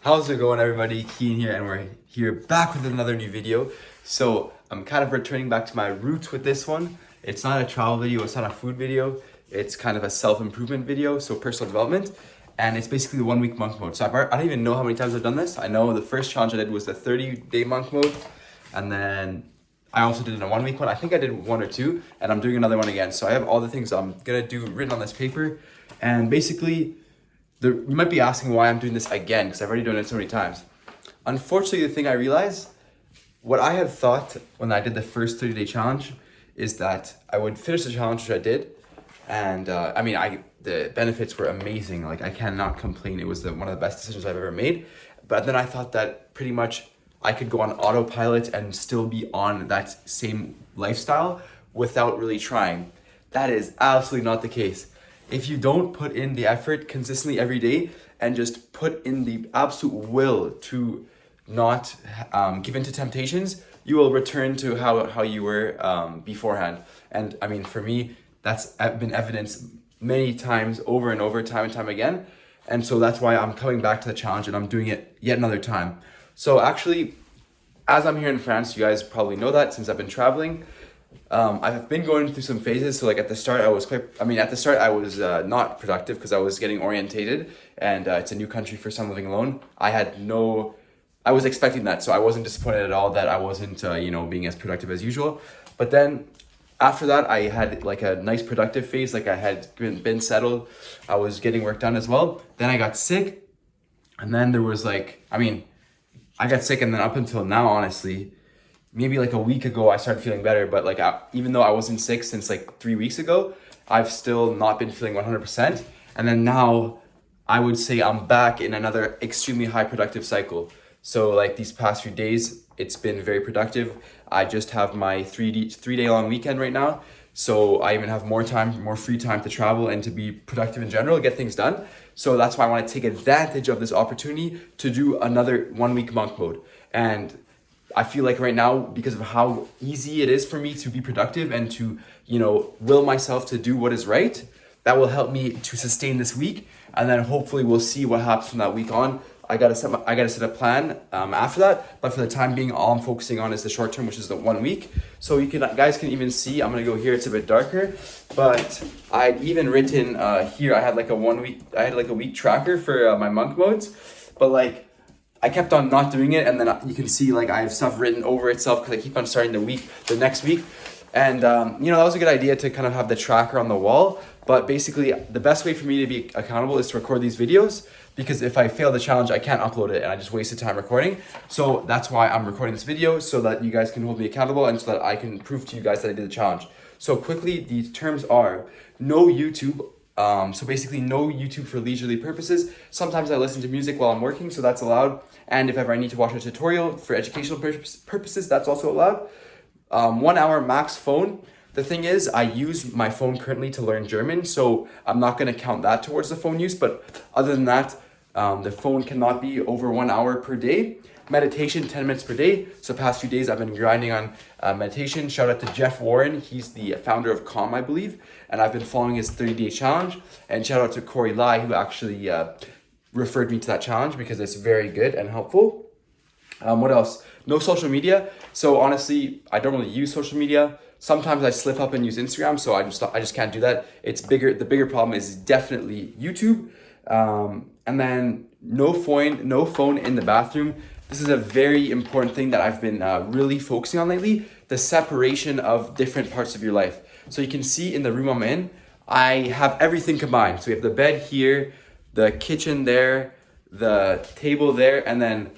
How's it going, everybody? Keen here, and we're here back with another new video. So I'm kind of returning back to my roots with this one. It's not a travel video, it's not a food video. It's kind of a self-improvement video, so personal development. And it's basically the 1 week monk mode. So I don't even know how many times I've done this. I know the first challenge I did was the 30-day monk mode. And then I also did a 1 week one. I think I did one or two, and I'm doing another one again. So I have all the things I'm gonna do written on this paper. And basically, you might be asking why I'm doing this again, because I've already done it so many times. Unfortunately, the thing I realized, what I had thought when I did the first 30-day challenge is that I would finish the challenge, which I did. And the benefits were amazing. Like, I cannot complain. It was one of the best decisions I've ever made. But then I thought that pretty much I could go on autopilot and still be on that same lifestyle without really trying. That is absolutely not the case. If you don't put in the effort consistently every day and just put in the absolute will to not give in to temptations, you will return to how you were beforehand. And I mean, for me, that's been evidenced many times over and over, time and time again. And so that's why I'm coming back to the challenge and I'm doing it yet another time. So actually, as I'm here in France, you guys probably know that since I've been traveling. I've been going through some phases. So like at the start, I was not productive because I was getting orientated, and it's a new country, first time living alone. I was expecting that. So I wasn't disappointed at all that I wasn't, being as productive as usual. But then after that, I had like a nice productive phase. Like I had been settled. I was getting work done as well. Then I got sick. And then there was I got sick, and then up until now, honestly, maybe like a week ago, I started feeling better. But even though I wasn't sick since like 3 weeks ago, I've still not been feeling 100%. And then now I would say I'm back in another extremely high productive cycle. So like these past few days, it's been very productive. I just have my 3 day long weekend right now. So I even have more free time to travel and to be productive in general, get things done. So that's why I want to take advantage of this opportunity to do another 1 week monk mode. And I feel like right now, because of how easy it is for me to be productive and to, will myself to do what is right, that will help me to sustain this week. And then hopefully we'll see what happens from that week on. I gotta set a plan after that. But for the time being, all I'm focusing on is the short term, which is the 1 week. So guys can even see, I'm gonna go here, it's a bit darker, but I'd even written here, I had like a week tracker for my monk modes, but I kept on not doing it, and then you can see I have stuff written over itself because I keep on starting the next week. And that was a good idea to kind of have the tracker on the wall. But basically, the best way for me to be accountable is to record these videos, because if I fail the challenge, I can't upload it and I just wasted time recording. So that's why I'm recording this video, so that you guys can hold me accountable and so that I can prove to you guys that I did the challenge. So quickly, these terms are no YouTube. So basically no YouTube for leisurely purposes. Sometimes I listen to music while I'm working, so that's allowed. And if ever I need to watch a tutorial for educational purposes, that's also allowed. 1 hour max phone. The thing is, I use my phone currently to learn German, so I'm not going to count that towards the phone use. But other than that, the phone cannot be over 1 hour per day. Meditation, 10 minutes per day. So past few days I've been grinding on meditation. Shout out to Jeff Warren. He's the founder of Calm, I believe. And I've been following his 30-day challenge. And shout out to Corey Lai, who actually referred me to that challenge because it's very good and helpful. What else? No social media. So honestly, I don't really use social media. Sometimes I slip up and use Instagram, so I just can't do that. It's bigger. The bigger problem is definitely YouTube. And then no phone in the bathroom. This is a very important thing that I've been really focusing on lately, the separation of different parts of your life. So you can see in the room I'm in, I have everything combined. So we have the bed here, the kitchen there, the table there, and then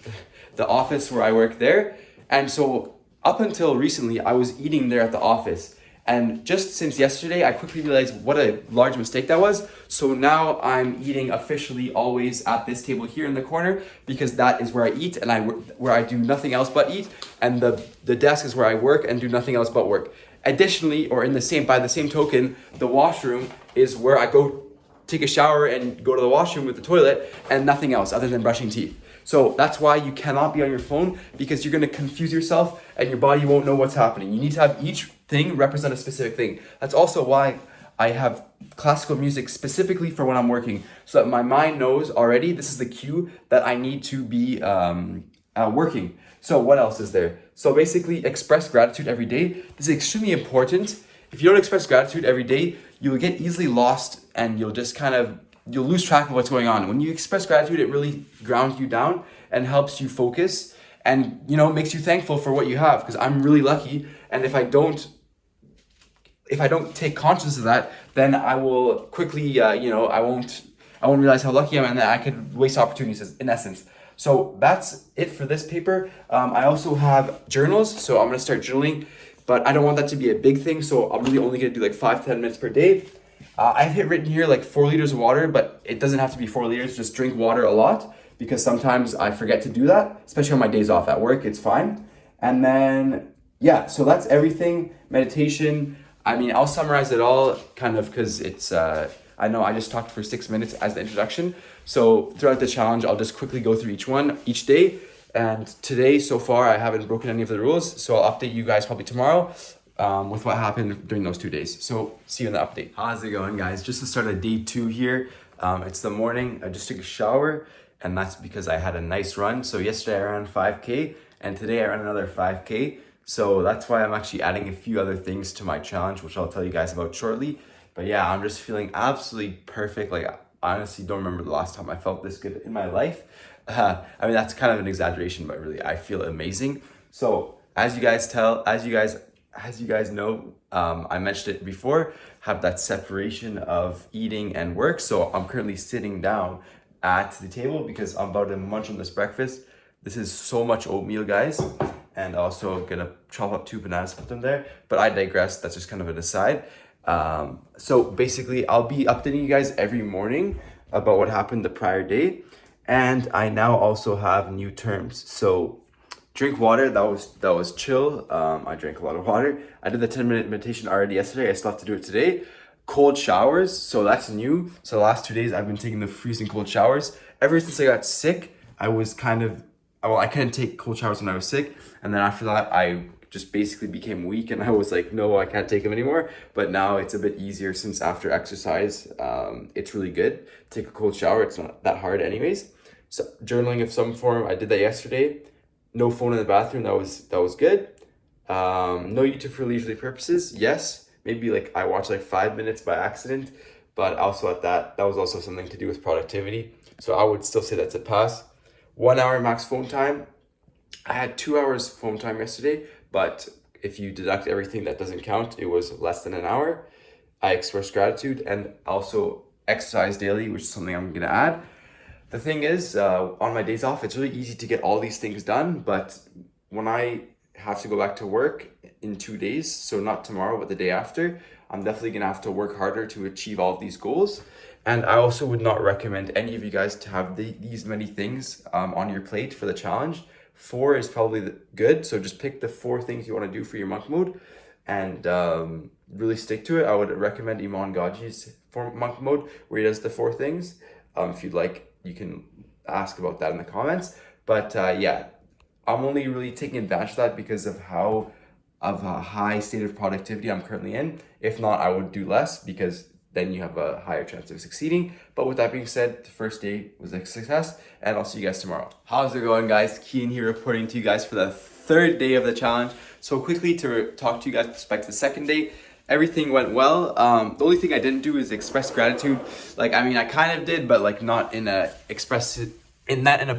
the office where I work there. And so up until recently, I was eating there at the office. And just since yesterday, I quickly realized what a large mistake that was. So now I'm eating officially always at this table here in the corner, because that is where I eat and where I do nothing else but eat. And the desk is where I work and do nothing else but work. Additionally, or by the same token, the washroom is where I go take a shower and go to the washroom with the toilet and nothing else other than brushing teeth. So that's why you cannot be on your phone, because you're going to confuse yourself and your body won't know what's happening. You need to have each thing represent a specific thing. That's also why I have classical music specifically for when I'm working, so that my mind knows already this is the cue that I need to be working. So what else is there? So basically, express gratitude every day. This is extremely important. If you don't express gratitude every day, you'll get easily lost and you'll just you'll lose track of what's going on. When you express gratitude, it really grounds you down and helps you focus and, makes you thankful for what you have. Because I'm really lucky, and if I don't take conscious of that, then I will quickly, I won't realize how lucky I am, and then I could waste opportunities in essence. So that's it for this paper. I also have journals, so I'm gonna start journaling, but I don't want that to be a big thing, so I'm really only gonna do like 5 to 10 minutes per day. I have written here like 4 liters of water, but it doesn't have to be 4 liters, just drink water a lot, because sometimes I forget to do that, especially on my days off at work, it's fine. And then, yeah, so that's everything. Meditation, I'll summarize it all kind of because it's, I know I just talked for 6 minutes as the introduction. So throughout the challenge, I'll just quickly go through each one each day. And today, so far, I haven't broken any of the rules. So I'll update you guys probably tomorrow with what happened during those 2 days. So see you in the update. How's it going, guys? Just to start a day 2 here. It's the morning. I just took a shower, and that's because I had a nice run. So yesterday I ran 5K, and today I ran another 5K. So that's why I'm actually adding a few other things to my challenge, which I'll tell you guys about shortly. But yeah, I'm just feeling absolutely perfect. Like, I honestly don't remember the last time I felt this good in my life. That's kind of an exaggeration, but really, I feel amazing. So as you guys know, I mentioned it before, have that separation of eating and work. So I'm currently sitting down at the table because I'm about to munch on this breakfast. This is so much oatmeal, guys. And also gonna chop up 2 bananas, put them there. But I digress, that's just kind of an aside. So basically, I'll be updating you guys every morning about what happened the prior day. And I now also have new terms. So drink water, that was chill. I drank a lot of water. I did the 10-minute meditation already yesterday. I still have to do it today. Cold showers, so that's new. So the last 2 days I've been taking the freezing cold showers. Ever since I got sick, I couldn't take cold showers when I was sick. And then after that, I just basically became weak, and I was like, no, I can't take them anymore. But now it's a bit easier since after exercise, it's really good to take a cold shower. It's not that hard anyways. So journaling of some form, I did that yesterday. No phone in the bathroom, that was good. No YouTube for leisurely purposes, yes. Maybe like I watched like 5 minutes by accident, but also at that was also something to do with productivity. So I would still say that's a pass. 1 hour max phone time. I had 2 hours phone time yesterday, but if you deduct everything, that doesn't count. It was less than an hour. I expressed gratitude and also exercise daily, which is something I'm gonna add. The thing is, on my days off, it's really easy to get all these things done, but when I have to go back to work in 2 days, so not tomorrow, but the day after, I'm definitely gonna have to work harder to achieve all of these goals. And I also would not recommend any of you guys to have these many things on your plate for the challenge. 4 is probably good, so just pick the 4 things you want to do for your monk mode and really stick to it. I would recommend Iman Gaji's monk mode where he does the 4 things. If you'd like, you can ask about that in the comments. But yeah, I'm only really taking advantage of that because of a high state of productivity I'm currently in. If not, I would do less because then you have a higher chance of succeeding. But with that being said, the first day was a success, and I'll see you guys tomorrow. How's it going, guys? Kian here reporting to you guys for the 3rd day of the challenge. So quickly to talk to you guys with respect to the 2nd day, everything went well. The only thing I didn't do is express gratitude. I kind of did, but not in a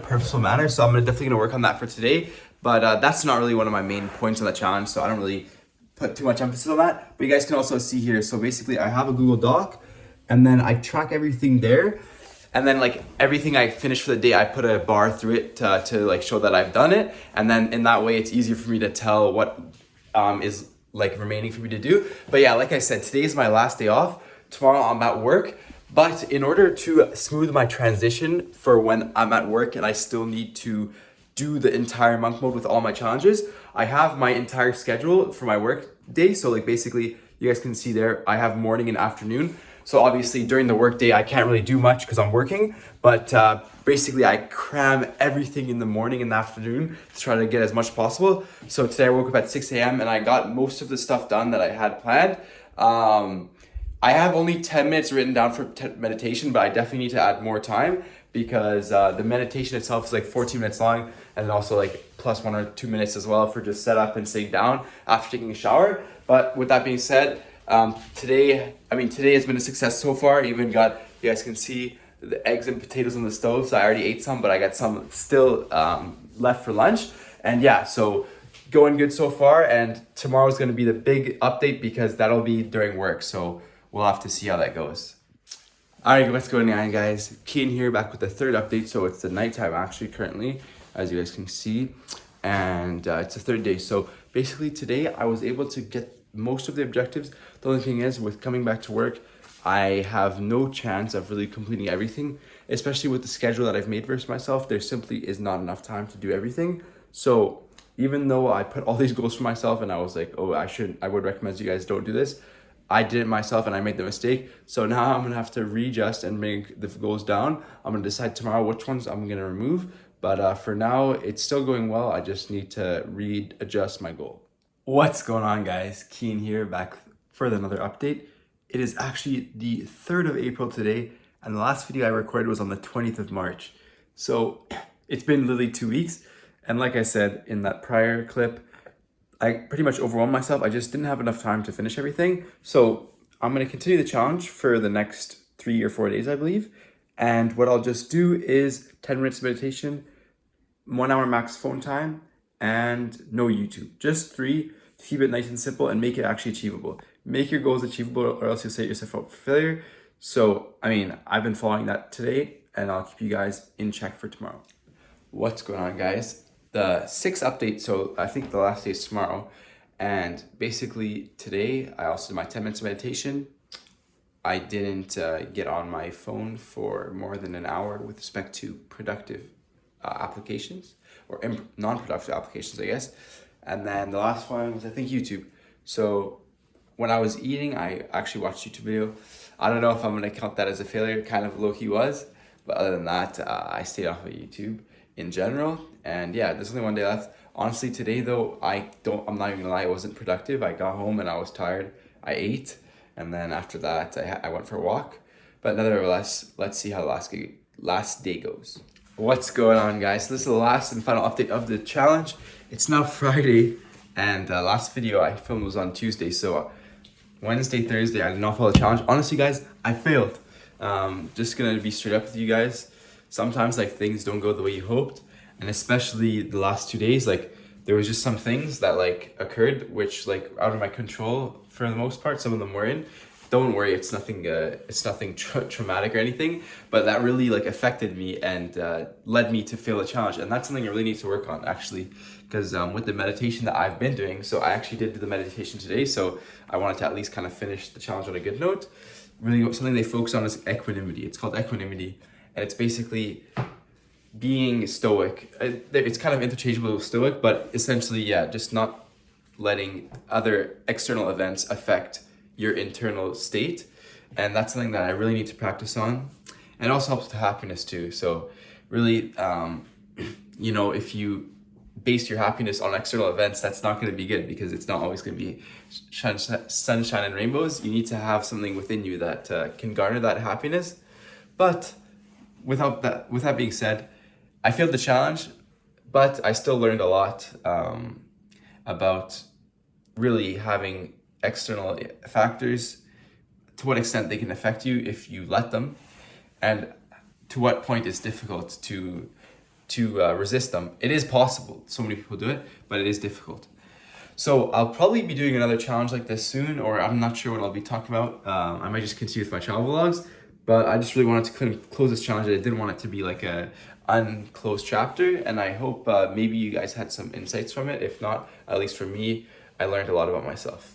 purposeful manner. So I'm definitely gonna work on that for today. But that's not really one of my main points on the challenge, so I don't really put too much emphasis on that. But you guys can also see here, so basically I have a Google Doc, and then I track everything there, and then everything I finish for the day, I put a bar through it to show that I've done it, and then in that way it's easier for me to tell what is remaining for me to do. But yeah, like I said, today is my last day off. Tomorrow I'm at work, but in order to smooth my transition for when I'm at work and I still need to do the entire monk mode with all my challenges, I have my entire schedule for my work day. So basically you guys can see there, I have morning and afternoon. So obviously during the work day, I can't really do much because I'm working, but basically I cram everything in the morning and the afternoon to try to get as much possible. So today I woke up at 6 a.m. and I got most of the stuff done that I had planned. I have only 10 minutes written down for meditation, but I definitely need to add more time because the meditation itself is like 14 minutes long, and then also like plus 1 or 2 minutes as well for just setup and sitting down after taking a shower. But with that being said, today has been a success so far. Even got, you guys can see the eggs and potatoes on the stove, so I already ate some, but I got some still left for lunch. And yeah, so going good so far, and tomorrow's going to be the big update because that'll be during work, so we'll have to see how that goes. Alright, what's going on, guys? Keen here, back with the third update. So it's the nighttime actually currently, as you guys can see, and it's the third day. So basically today I was able to get most of the objectives. The only thing is, with coming back to work, I have no chance of really completing everything, especially with the schedule that I've made for myself. There simply is not enough time to do everything. So even though I put all these goals for myself and I was like, oh, I would recommend you guys don't do this, I did it myself and I made the mistake. So now I'm gonna have to readjust and bring the goals down. I'm gonna decide tomorrow which ones I'm gonna remove. But for now, it's still going well. I just need to readjust my goal. What's going on, guys? Keen here, back for another update. It is actually the 3rd of April today, and the last video I recorded was on the 20th of March. So it's been literally 2 weeks. And like I said in that prior clip, I pretty much overwhelmed myself. I just didn't have enough time to finish everything. So I'm gonna continue the challenge for the next 3 or 4 days, I believe. And what I'll just do is 10 minutes of meditation, 1 hour max phone time, and no YouTube. Just 3 to keep it nice and simple and make it actually achievable. Make your goals achievable or else you'll set yourself up for failure. So, I've been following that today and I'll keep you guys in check for tomorrow. What's going on, guys? The 6th update, so I think the last day is tomorrow. And basically today, I also did my 10 minutes of meditation. I didn't get on my phone for more than an hour with respect to productive applications or non-productive applications, I guess. And then the last one was, I think, YouTube. So when I was eating, I actually watched a YouTube video. I don't know if I'm gonna count that as a failure, kind of low-key was, but other than that, I stayed off of YouTube in general. And yeah, there's only 1 day left. Honestly, today though, I'm not even gonna lie, I wasn't productive. I got home and I was tired. I ate, and then after that, I went for a walk. But nevertheless, let's see how the last day goes. What's going on, guys? So this is the last and final update of the challenge. It's now Friday, and the last video I filmed was on Tuesday. So Wednesday, Thursday, I did not follow the challenge. Honestly, guys, I failed. Just gonna be straight up with you guys. Sometimes like things don't go the way you hoped, and especially the last 2 days, like there was just some things that like occurred which like out of my control for the most part. Some of them were in. Don't worry, it's nothing traumatic or anything, but that really like affected me and led me to fail the challenge. And that's something I really need to work on, actually, because with the meditation that I've been doing, so I actually did do the meditation today, so I wanted to at least kind of finish the challenge on a good note. Really, something they focus on is equanimity. It's called equanimity, and it's basically being stoic. It's kind of interchangeable with stoic, but essentially, yeah, just not letting other external events affect your internal state. And that's something that I really need to practice on. And it also helps with happiness too. So really, if you base your happiness on external events, that's not going to be good, because it's not always going to be sunshine and rainbows. You need to have something within you that can garner that happiness. But with that being said, I failed the challenge, but I still learned a lot about really having external factors, to what extent they can affect you if you let them, and to what point it's difficult to resist them. It is possible. So many people do it, but it is difficult. So I'll probably be doing another challenge like this soon, or I'm not sure what I'll be talking about. I might just continue with my travel vlogs, but I just really wanted to kind of close this challenge. I didn't want it to be like a unclosed chapter, and I hope maybe you guys had some insights from it. If not, at least for me, I learned a lot about myself.